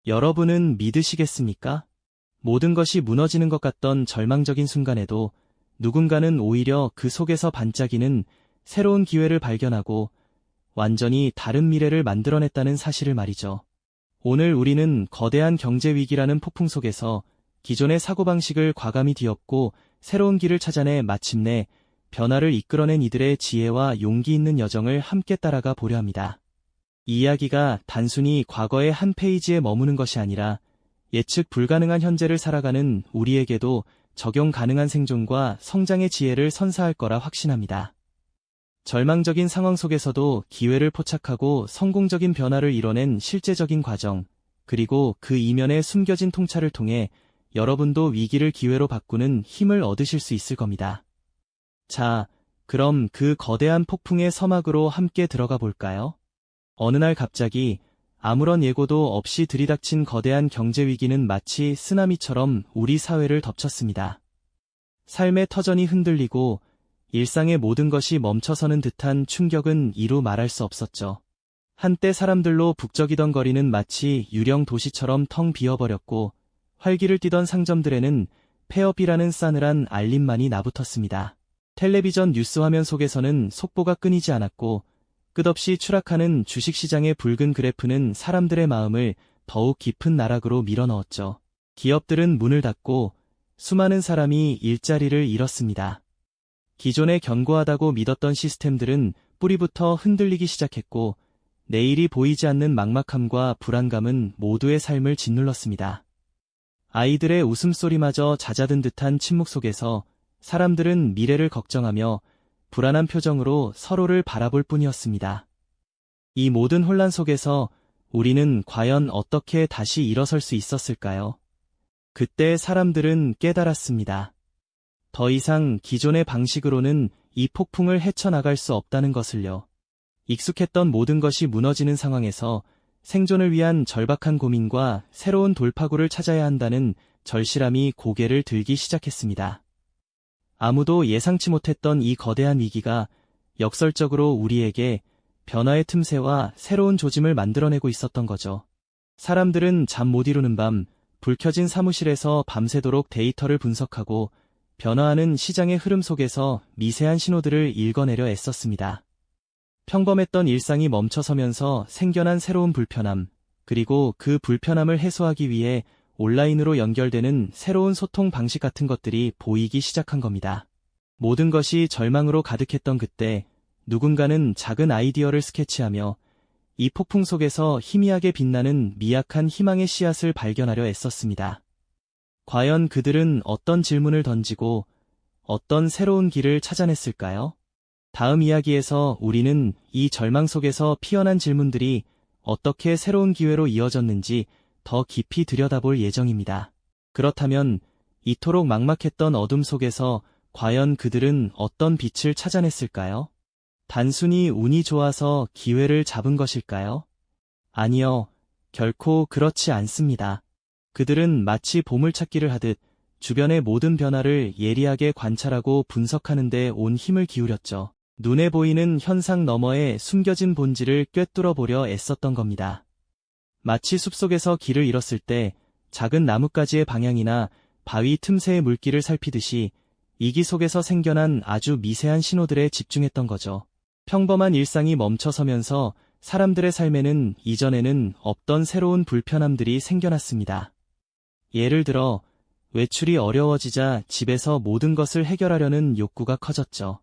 여러분은 믿으시겠습니까? 모든 것이 무너지는 것 같던 절망적인 순간에도 누군가는 오히려 그 속에서 반짝이는 새로운 기회를 발견하고 완전히 다른 미래를 만들어냈다는 사실을 말이죠. 오늘 우리는 거대한 경제 위기라는 폭풍 속에서 기존의 사고방식을 과감히 뒤엎고 새로운 길을 찾아내 마침내 변화를 이끌어낸 이들의 지혜와 용기 있는 여정을 함께 따라가 보려 합니다. 이 이야기가 단순히 과거의 한 페이지에 머무는 것이 아니라 예측 불가능한 현재를 살아가는 우리에게도 적용 가능한 생존과 성장의 지혜를 선사할 거라 확신합니다. 절망적인 상황 속에서도 기회를 포착하고 성공적인 변화를 이뤄낸 실제적인 과정, 그리고 그 이면에 숨겨진 통찰을 통해 여러분도 위기를 기회로 바꾸는 힘을 얻으실 수 있을 겁니다. 자, 그럼 그 거대한 폭풍의 서막으로 함께 들어가 볼까요? 어느 날 갑자기 아무런 예고도 없이 들이닥친 거대한 경제 위기는 마치 쓰나미처럼 우리 사회를 덮쳤습니다. 삶의 터전이 흔들리고 일상의 모든 것이 멈춰서는 듯한 충격은 이루 말할 수 없었죠. 한때 사람들로 북적이던 거리는 마치 유령 도시처럼 텅 비어버렸고 활기를 띠던 상점들에는 폐업이라는 싸늘한 알림만이 나붙었습니다. 텔레비전 뉴스 화면 속에서는 속보가 끊이지 않았고 끝없이 추락하는 주식시장의 붉은 그래프는 사람들의 마음을 더욱 깊은 나락으로 밀어넣었죠. 기업들은 문을 닫고 수많은 사람이 일자리를 잃었습니다. 기존에 견고하다고 믿었던 시스템들은 뿌리부터 흔들리기 시작했고 내일이 보이지 않는 막막함과 불안감은 모두의 삶을 짓눌렀습니다. 아이들의 웃음소리마저 잦아든 듯한 침묵 속에서 사람들은 미래를 걱정하며 불안한 표정으로 서로를 바라볼 뿐이었습니다. 이 모든 혼란 속에서 우리는 과연 어떻게 다시 일어설 수 있었을까요? 그때 사람들은 깨달았습니다. 더 이상 기존의 방식으로는 이 폭풍을 헤쳐나갈 수 없다는 것을요. 익숙했던 모든 것이 무너지는 상황에서 생존을 위한 절박한 고민과 새로운 돌파구를 찾아야 한다는 절실함이 고개를 들기 시작했습니다. 아무도 예상치 못했던 이 거대한 위기가 역설적으로 우리에게 변화의 틈새와 새로운 조짐을 만들어내고 있었던 거죠. 사람들은 잠 못 이루는 밤, 불 켜진 사무실에서 밤새도록 데이터를 분석하고 변화하는 시장의 흐름 속에서 미세한 신호들을 읽어내려 애썼습니다. 평범했던 일상이 멈춰서면서 생겨난 새로운 불편함, 그리고 그 불편함을 해소하기 위해 온라인으로 연결되는 새로운 소통 방식 같은 것들이 보이기 시작한 겁니다. 모든 것이 절망으로 가득했던 그때 누군가는 작은 아이디어를 스케치하며 이 폭풍 속에서 희미하게 빛나는 미약한 희망의 씨앗을 발견하려 애썼습니다. 과연 그들은 어떤 질문을 던지고 어떤 새로운 길을 찾아냈을까요? 다음 이야기에서 우리는 이 절망 속에서 피어난 질문들이 어떻게 새로운 기회로 이어졌는지 더 깊이 들여다볼 예정입니다. 그렇다면 이토록 막막했던 어둠 속에서 과연 그들은 어떤 빛을 찾아냈을까요? 단순히 운이 좋아서 기회를 잡은 것일까요? 아니요, 결코 그렇지 않습니다. 그들은 마치 보물찾기를 하듯 주변의 모든 변화를 예리하게 관찰하고 분석하는 데 온 힘을 기울였죠. 눈에 보이는 현상 너머의 숨겨진 본질을 꿰뚫어 보려 애썼던 겁니다. 마치 숲속에서 길을 잃었을 때 작은 나뭇가지의 방향이나 바위 틈새의 물길을 살피듯이 이기 속에서 생겨난 아주 미세한 신호들에 집중했던 거죠. 평범한 일상이 멈춰서면서 사람들의 삶에는 이전에는 없던 새로운 불편함들이 생겨났습니다. 예를 들어 외출이 어려워지자 집에서 모든 것을 해결하려는 욕구가 커졌죠.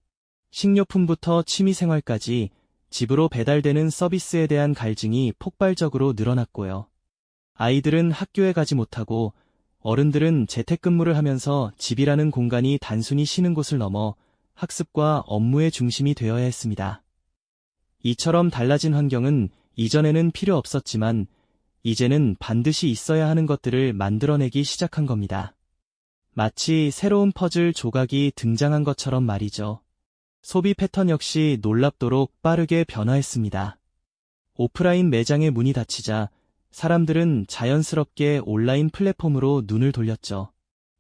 식료품부터 취미생활까지 집으로 배달되는 서비스에 대한 갈증이 폭발적으로 늘어났고요. 아이들은 학교에 가지 못하고 어른들은 재택근무를 하면서 집이라는 공간이 단순히 쉬는 곳을 넘어 학습과 업무의 중심이 되어야 했습니다. 이처럼 달라진 환경은 이전에는 필요 없었지만 이제는 반드시 있어야 하는 것들을 만들어내기 시작한 겁니다. 마치 새로운 퍼즐 조각이 등장한 것처럼 말이죠. 소비 패턴 역시 놀랍도록 빠르게 변화했습니다. 오프라인 매장의 문이 닫히자 사람들은 자연스럽게 온라인 플랫폼으로 눈을 돌렸죠.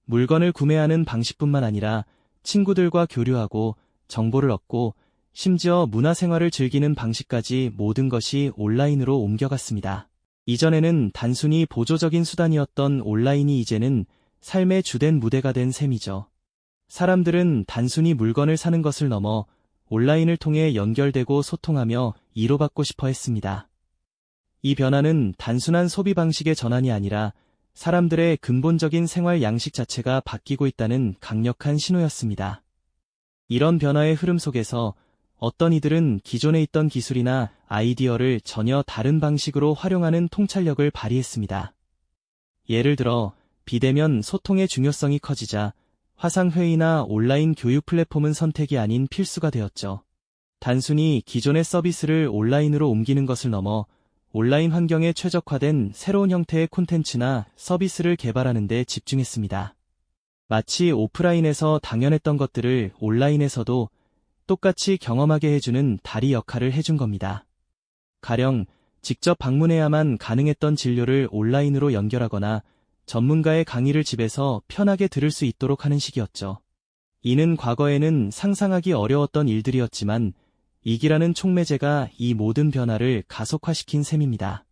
물건을 구매하는 방식뿐만 아니라 친구들과 교류하고 정보를 얻고 심지어 문화생활을 즐기는 방식까지 모든 것이 온라인으로 옮겨갔습니다. 이전에는 단순히 보조적인 수단이었던 온라인이 이제는 삶의 주된 무대가 된 셈이죠. 사람들은 단순히 물건을 사는 것을 넘어 온라인을 통해 연결되고 소통하며 이로받고 싶어 했습니다. 이 변화는 단순한 소비 방식의 전환이 아니라 사람들의 근본적인 생활 양식 자체가 바뀌고 있다는 강력한 신호였습니다. 이런 변화의 흐름 속에서 어떤 이들은 기존에 있던 기술이나 아이디어를 전혀 다른 방식으로 활용하는 통찰력을 발휘했습니다. 예를 들어 비대면 소통의 중요성이 커지자 화상회의나 온라인 교육 플랫폼은 선택이 아닌 필수가 되었죠. 단순히 기존의 서비스를 온라인으로 옮기는 것을 넘어 온라인 환경에 최적화된 새로운 형태의 콘텐츠나 서비스를 개발하는 데 집중했습니다. 마치 오프라인에서 당연했던 것들을 온라인에서도 똑같이 경험하게 해주는 다리 역할을 해준 겁니다. 가령 직접 방문해야만 가능했던 진료를 온라인으로 연결하거나 전문가의 강의를 집에서 편하게 들을 수 있도록 하는 식이었죠. 이는 과거에는 상상하기 어려웠던 일들이었지만 이기라는 촉매제가 이 모든 변화를 가속화시킨 셈입니다.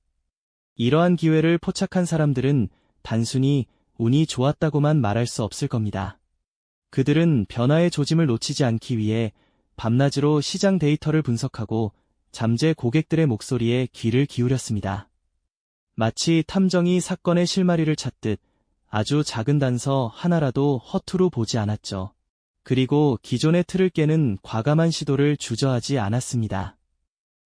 이러한 기회를 포착한 사람들은 단순히 운이 좋았다고만 말할 수 없을 겁니다. 그들은 변화의 조짐을 놓치지 않기 위해 밤낮으로 시장 데이터를 분석하고 잠재 고객들의 목소리에 귀를 기울였습니다. 마치 탐정이 사건의 실마리를 찾듯 아주 작은 단서 하나라도 허투루 보지 않았죠. 그리고 기존의 틀을 깨는 과감한 시도를 주저하지 않았습니다.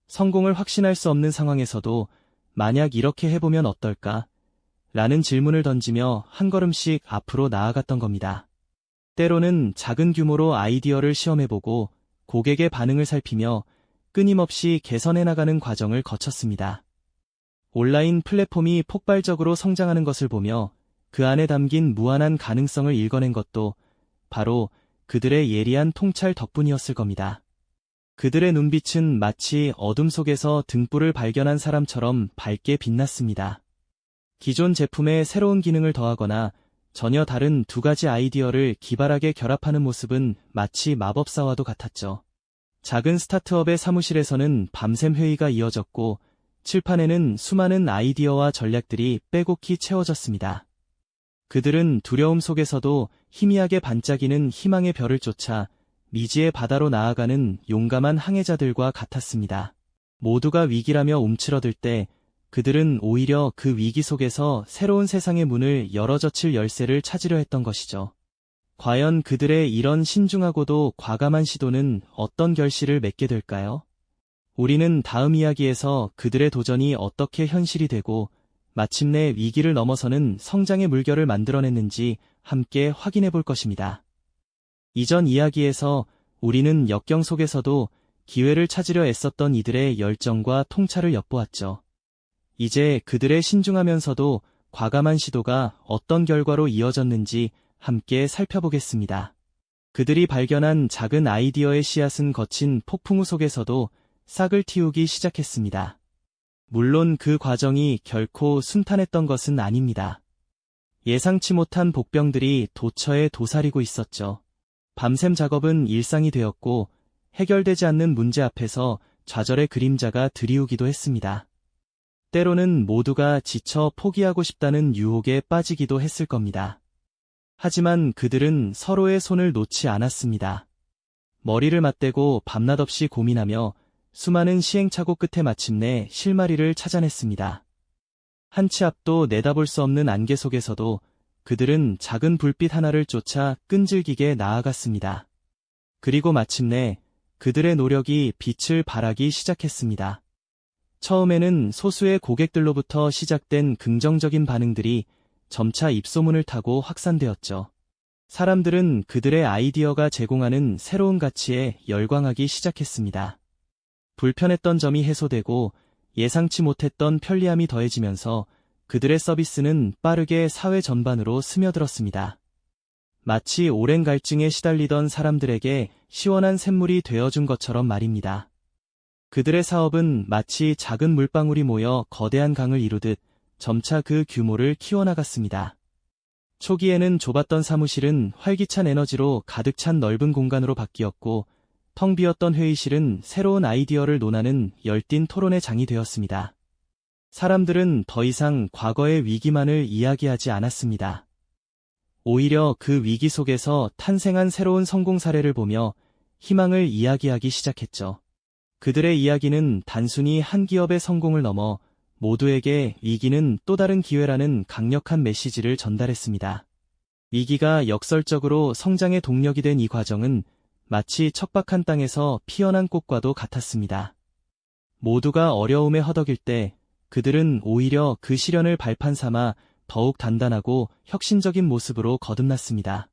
성공을 확신할 수 없는 상황에서도 만약 이렇게 해보면 어떨까? 라는 질문을 던지며 한 걸음씩 앞으로 나아갔던 겁니다. 때로는 작은 규모로 아이디어를 시험해보고 고객의 반응을 살피며 끊임없이 개선해 나가는 과정을 거쳤습니다. 온라인 플랫폼이 폭발적으로 성장하는 것을 보며 그 안에 담긴 무한한 가능성을 읽어낸 것도 바로 그들의 예리한 통찰 덕분이었을 겁니다. 그들의 눈빛은 마치 어둠 속에서 등불을 발견한 사람처럼 밝게 빛났습니다. 기존 제품에 새로운 기능을 더하거나 전혀 다른 두 가지 아이디어를 기발하게 결합하는 모습은 마치 마법사와도 같았죠. 작은 스타트업의 사무실에서는 밤샘 회의가 이어졌고 칠판에는 수많은 아이디어와 전략들이 빼곡히 채워졌습니다. 그들은 두려움 속에서도 희미하게 반짝이는 희망의 별을 쫓아 미지의 바다로 나아가는 용감한 항해자들과 같았습니다. 모두가 위기라며 움츠러들 때 그들은 오히려 그 위기 속에서 새로운 세상의 문을 열어젖힐 열쇠를 찾으려 했던 것이죠. 과연 그들의 이런 신중하고도 과감한 시도는 어떤 결실을 맺게 될까요? 우리는 다음 이야기에서 그들의 도전이 어떻게 현실이 되고 마침내 위기를 넘어서는 성장의 물결을 만들어냈는지 함께 확인해 볼 것입니다. 이전 이야기에서 우리는 역경 속에서도 기회를 찾으려 애썼던 이들의 열정과 통찰을 엿보았죠. 이제 그들의 신중하면서도 과감한 시도가 어떤 결과로 이어졌는지 함께 살펴보겠습니다. 그들이 발견한 작은 아이디어의 씨앗은 거친 폭풍우 속에서도 싹을 틔우기 시작했습니다. 물론 그 과정이 결코 순탄했던 것은 아닙니다. 예상치 못한 복병들이 도처에 도사리고 있었죠. 밤샘 작업은 일상이 되었고 해결되지 않는 문제 앞에서 좌절의 그림자가 드리우기도 했습니다. 때로는 모두가 지쳐 포기하고 싶다는 유혹에 빠지기도 했을 겁니다. 하지만 그들은 서로의 손을 놓지 않았습니다. 머리를 맞대고 밤낮 없이 고민하며 수많은 시행착오 끝에 마침내 실마리를 찾아냈습니다. 한 치 앞도 내다볼 수 없는 안개 속에서도 그들은 작은 불빛 하나를 쫓아 끈질기게 나아갔습니다. 그리고 마침내 그들의 노력이 빛을 발하기 시작했습니다. 처음에는 소수의 고객들로부터 시작된 긍정적인 반응들이 점차 입소문을 타고 확산되었죠. 사람들은 그들의 아이디어가 제공하는 새로운 가치에 열광하기 시작했습니다. 불편했던 점이 해소되고 예상치 못했던 편리함이 더해지면서 그들의 서비스는 빠르게 사회 전반으로 스며들었습니다. 마치 오랜 갈증에 시달리던 사람들에게 시원한 샘물이 되어준 것처럼 말입니다. 그들의 사업은 마치 작은 물방울이 모여 거대한 강을 이루듯 점차 그 규모를 키워나갔습니다. 초기에는 좁았던 사무실은 활기찬 에너지로 가득 찬 넓은 공간으로 바뀌었고 텅 비었던 회의실은 새로운 아이디어를 논하는 열띤 토론의 장이 되었습니다. 사람들은 더 이상 과거의 위기만을 이야기하지 않았습니다. 오히려 그 위기 속에서 탄생한 새로운 성공 사례를 보며 희망을 이야기하기 시작했죠. 그들의 이야기는 단순히 한 기업의 성공을 넘어 모두에게 위기는 또 다른 기회라는 강력한 메시지를 전달했습니다. 위기가 역설적으로 성장의 동력이 된 이 과정은 마치 척박한 땅에서 피어난 꽃과도 같았습니다. 모두가 어려움에 허덕일 때 그들은 오히려 그 시련을 발판 삼아 더욱 단단하고 혁신적인 모습으로 거듭났습니다.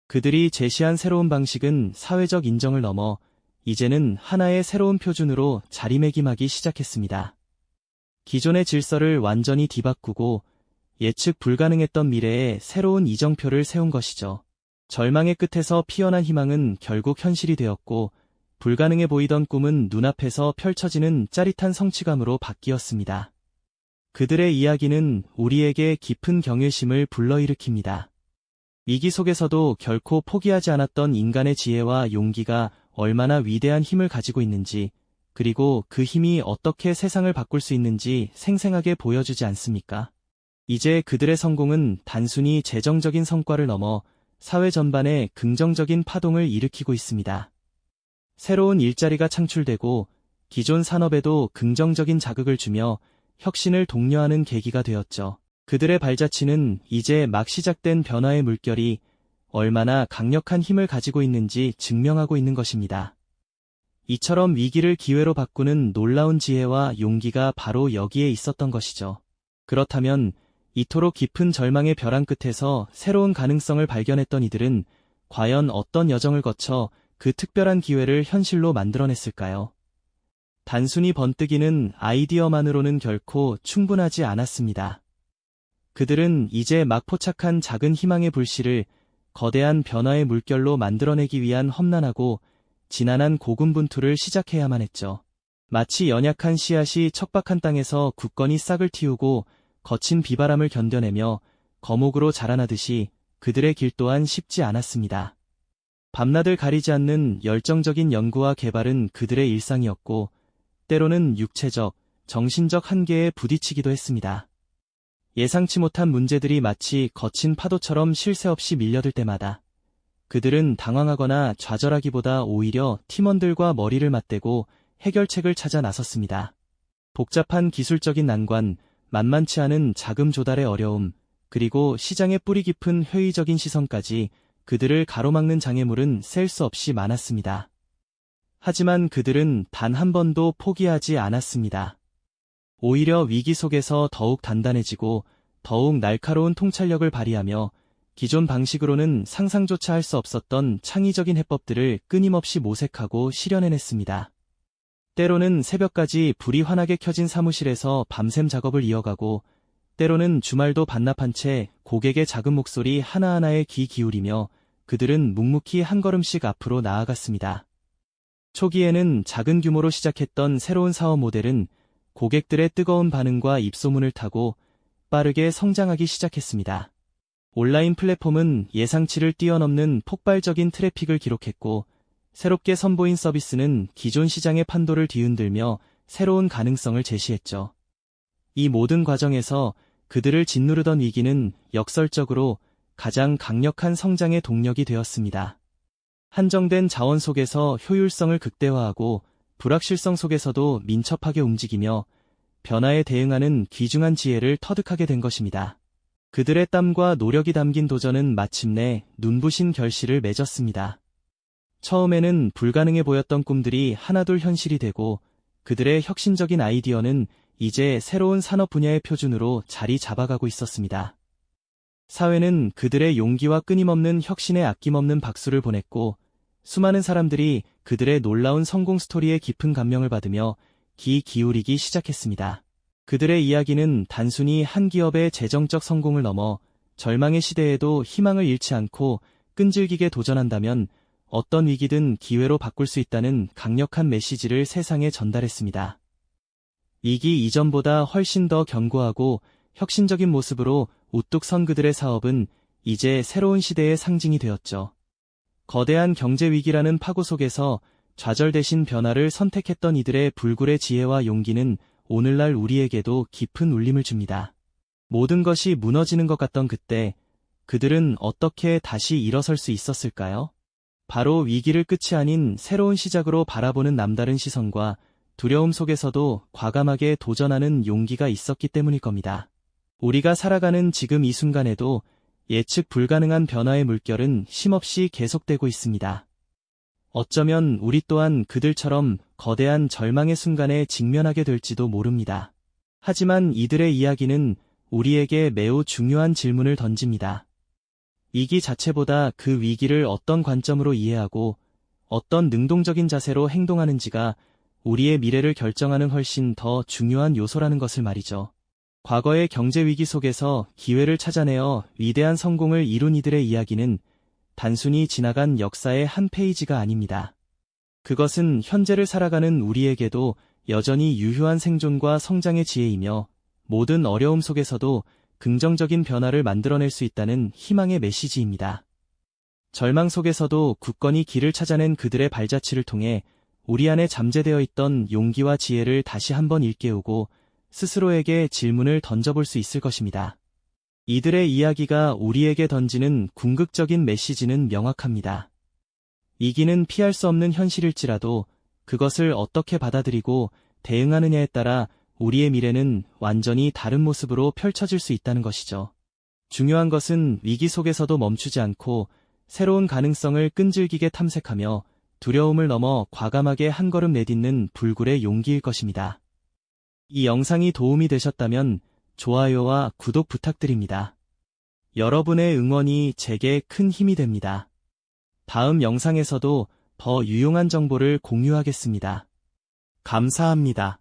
그들이 제시한 새로운 방식은 사회적 인정을 넘어 이제는 하나의 새로운 표준으로 자리매김하기 시작했습니다. 기존의 질서를 완전히 뒤바꾸고 예측 불가능했던 미래에 새로운 이정표를 세운 것이죠. 절망의 끝에서 피어난 희망은 결국 현실이 되었고 불가능해 보이던 꿈은 눈앞에서 펼쳐지는 짜릿한 성취감으로 바뀌었습니다. 그들의 이야기는 우리에게 깊은 경외심을 불러일으킵니다. 위기 속에서도 결코 포기하지 않았던 인간의 지혜와 용기가 얼마나 위대한 힘을 가지고 있는지, 그리고 그 힘이 어떻게 세상을 바꿀 수 있는지 생생하게 보여주지 않습니까? 이제 그들의 성공은 단순히 재정적인 성과를 넘어 사회 전반에 긍정적인 파동을 일으키고 있습니다. 새로운 일자리가 창출되고 기존 산업에도 긍정적인 자극을 주며 혁신을 독려하는 계기가 되었죠. 그들의 발자취는 이제 막 시작된 변화의 물결이 얼마나 강력한 힘을 가지고 있는지 증명하고 있는 것입니다. 이처럼 위기를 기회로 바꾸는 놀라운 지혜와 용기가 바로 여기에 있었던 것이죠. 그렇다면 이토록 깊은 절망의 벼랑 끝에서 새로운 가능성을 발견했던 이들은 과연 어떤 여정을 거쳐 그 특별한 기회를 현실로 만들어냈을까요? 단순히 번뜩이는 아이디어만으로는 결코 충분하지 않았습니다. 그들은 이제 막 포착한 작은 희망의 불씨를 거대한 변화의 물결로 만들어내기 위한 험난하고 지난한 고군분투를 시작해야만 했죠. 마치 연약한 씨앗이 척박한 땅에서 굳건히 싹을 틔우고 거친 비바람을 견뎌내며 거목으로 자라나듯이 그들의 길 또한 쉽지 않았습니다. 밤낮을 가리지 않는 열정적인 연구와 개발은 그들의 일상이었고 때로는 육체적, 정신적 한계에 부딪히기도 했습니다. 예상치 못한 문제들이 마치 거친 파도처럼 쉴 새 없이 밀려들 때마다 그들은 당황하거나 좌절하기보다 오히려 팀원들과 머리를 맞대고 해결책을 찾아 나섰습니다. 복잡한 기술적인 난관, 만만치 않은 자금 조달의 어려움, 그리고 시장의 뿌리 깊은 회의적인 시선까지 그들을 가로막는 장애물은 셀 수 없이 많았습니다. 하지만 그들은 단 한 번도 포기하지 않았습니다. 오히려 위기 속에서 더욱 단단해지고 더욱 날카로운 통찰력을 발휘하며 기존 방식으로는 상상조차 할 수 없었던 창의적인 해법들을 끊임없이 모색하고 실현해냈습니다. 때로는 새벽까지 불이 환하게 켜진 사무실에서 밤샘 작업을 이어가고 때로는 주말도 반납한 채 고객의 작은 목소리 하나하나에 귀 기울이며 그들은 묵묵히 한 걸음씩 앞으로 나아갔습니다. 초기에는 작은 규모로 시작했던 새로운 사업 모델은 고객들의 뜨거운 반응과 입소문을 타고 빠르게 성장하기 시작했습니다. 온라인 플랫폼은 예상치를 뛰어넘는 폭발적인 트래픽을 기록했고 새롭게 선보인 서비스는 기존 시장의 판도를 뒤흔들며 새로운 가능성을 제시했죠. 이 모든 과정에서 그들을 짓누르던 위기는 역설적으로 가장 강력한 성장의 동력이 되었습니다. 한정된 자원 속에서 효율성을 극대화하고 불확실성 속에서도 민첩하게 움직이며 변화에 대응하는 귀중한 지혜를 터득하게 된 것입니다. 그들의 땀과 노력이 담긴 도전은 마침내 눈부신 결실을 맺었습니다. 처음에는 불가능해 보였던 꿈들이 하나둘 현실이 되고 그들의 혁신적인 아이디어는 이제 새로운 산업 분야의 표준으로 자리 잡아가고 있었습니다. 사회는 그들의 용기와 끊임없는 혁신에 아낌없는 박수를 보냈고 수많은 사람들이 그들의 놀라운 성공 스토리에 깊은 감명을 받으며 귀 기울이기 시작했습니다. 그들의 이야기는 단순히 한 기업의 재정적 성공을 넘어 절망의 시대에도 희망을 잃지 않고 끈질기게 도전한다면 어떤 위기든 기회로 바꿀 수 있다는 강력한 메시지를 세상에 전달했습니다. 위기 이전보다 훨씬 더 견고하고 혁신적인 모습으로 우뚝 선 그들의 사업은 이제 새로운 시대의 상징이 되었죠. 거대한 경제 위기라는 파고 속에서 좌절 대신 변화를 선택했던 이들의 불굴의 지혜와 용기는 오늘날 우리에게도 깊은 울림을 줍니다. 모든 것이 무너지는 것 같던 그때 그들은 어떻게 다시 일어설 수 있었을까요? 바로 위기를 끝이 아닌 새로운 시작으로 바라보는 남다른 시선과 두려움 속에서도 과감하게 도전하는 용기가 있었기 때문일 겁니다. 우리가 살아가는 지금 이 순간에도 예측 불가능한 변화의 물결은 쉼없이 계속되고 있습니다. 어쩌면 우리 또한 그들처럼 거대한 절망의 순간에 직면하게 될지도 모릅니다. 하지만 이들의 이야기는 우리에게 매우 중요한 질문을 던집니다. 위기 자체보다 그 위기를 어떤 관점으로 이해하고 어떤 능동적인 자세로 행동하는지가 우리의 미래를 결정하는 훨씬 더 중요한 요소라는 것을 말이죠. 과거의 경제 위기 속에서 기회를 찾아내어 위대한 성공을 이룬 이들의 이야기는 단순히 지나간 역사의 한 페이지가 아닙니다. 그것은 현재를 살아가는 우리에게도 여전히 유효한 생존과 성장의 지혜이며 모든 어려움 속에서도 긍정적인 변화를 만들어낼 수 있다는 희망의 메시지입니다. 절망 속에서도 굳건히 길을 찾아낸 그들의 발자취를 통해 우리 안에 잠재되어 있던 용기와 지혜를 다시 한번 일깨우고 스스로에게 질문을 던져볼 수 있을 것입니다. 이들의 이야기가 우리에게 던지는 궁극적인 메시지는 명확합니다. 위기는 피할 수 없는 현실일지라도 그것을 어떻게 받아들이고 대응하느냐에 따라 우리의 미래는 완전히 다른 모습으로 펼쳐질 수 있다는 것이죠. 중요한 것은 위기 속에서도 멈추지 않고 새로운 가능성을 끈질기게 탐색하며 두려움을 넘어 과감하게 한 걸음 내딛는 불굴의 용기일 것입니다. 이 영상이 도움이 되셨다면 좋아요와 구독 부탁드립니다. 여러분의 응원이 제게 큰 힘이 됩니다. 다음 영상에서도 더 유용한 정보를 공유하겠습니다. 감사합니다.